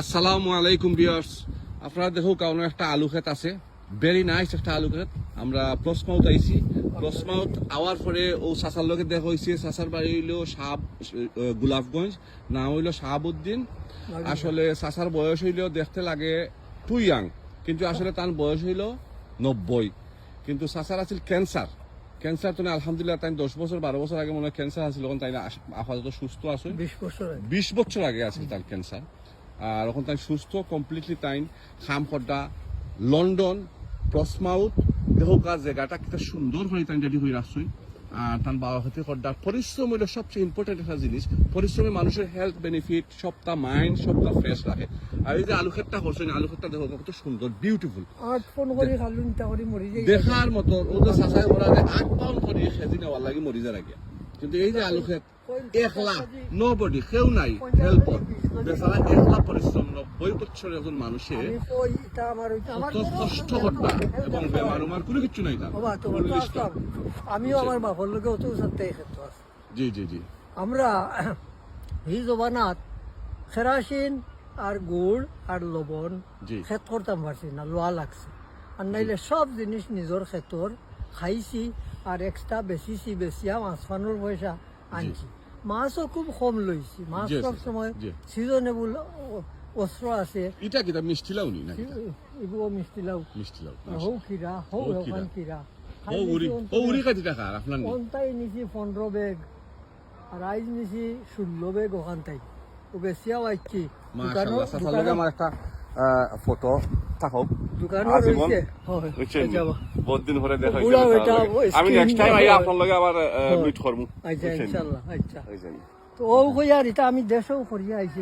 আসসালামু আলাইকুম ভিউয়ার্স, আপনারা দেখো কারণ একটা আলু ক্ষেত আছে, ভেরি নাইস একটা আলু ক্ষেত। আমরা প্লসমাউথ আইছি, প্লসমাউথ আওয়ার পরে ও চাচার লোকে দেখা হয়েছে। চাচার বাড়ি হইল গোলাপগঞ্জ, নাম হইল শাহাবুদ্দিন। আসলে চাচার বয়স হইল দেখতে লাগে টু ইয়াং, কিন্তু আসলে তার বয়স হইল 90। কিন্তু চাচার আছিল ক্যান্সার। ক্যান্সার তো আলহামদুলিল্লাহ তাই 10 বছর 12 বছর আগে মনে হয় ক্যান্সার আছিল, তাই আপাতত সুস্থ আছে। 20 বছর আগে আছিল তার ক্যান্সার, আর এখন তাই সুস্থ কমপ্লিটলি। তাই খাম খড্ডা লন্ডন প্লসমাউথ দেখো কাজ জায়গাটা কিতা সুন্দর হয়ে তাই রেডি হয়ে রাখছই। আর তার বাবা হাতে খড্ডা পরিশ্রম হইল সবচেয়ে ইম্পর্টেন্ট একটা জিনিস। পরিশ্রমে মানুষের হেলথ বেনিফিট, সবটা মাইন্ড সবটা ফ্রেশ রাখে। আর এই যে আলু ক্ষেতটা করছেন, আলু ক্ষেতটা দেখো কত সুন্দর বিউটিফুল দেখার মতো। ওদের চাষাই ওরা 8 পাউন্ড করে খেজি নেওয়ার লাগে মরি যার আগে। কিন্তু এই যে আলু ক্ষেত একলা নোবডি কেউ নাই হেল্পর, বেচারা একলা পরিশ্রম 90 বছর একজন মানুষের কত কষ্ট করতা এবং বেমার উমার কোনো কিছু নাই তার। আমিও আমার বাবার লোকে অত সাথে ক্ষেত্র আছে। জি জি জি। আমরা এই জবানাত খেরাসিন আর গুড় আর লবণ ক্ষেত করতাম পারছি না, লোয়া লাগছে। আর নাইলে সব জিনিস নিজের ক্ষেতর খাইছি আর এক্সট্রা বেচিছি, বেচিয়া মাছ ফানোর পয়সা আনছি। মাছও খুব কম লইছি, মাছ সব সময় সিজনেবল অস্ত্র আছে। এটা কি মিষ্টি লাউ নি নাকি? এগুলো মিষ্টি লাউ, হৌ খিরা, হৌ ওখান খিরা। ও উড়ি খাইতে টাকা আপনার নি? ওখানটাই নিছি 15 ব্যাগ আর আইজ নিছি 16 ব্যাগ ওখানটাই। ও বেশিয়াও আইছি। মাশাআল্লাহ। সাসালকে আমার একটা ফটো থাকক দোকানও রয়েছে। বহুত দিন ধরে দেখা হইছে। আমি নেক্সট টাইম আই আপনার লগে আবার মিট করব। আচ্ছা ইনশাআল্লাহ। আচ্ছা তো ও কই আর এটা আমি দেশও করিয়া আইছি।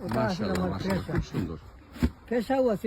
ওটা আসলে আমার পেশা। খুব সুন্দর পেশাও আছে।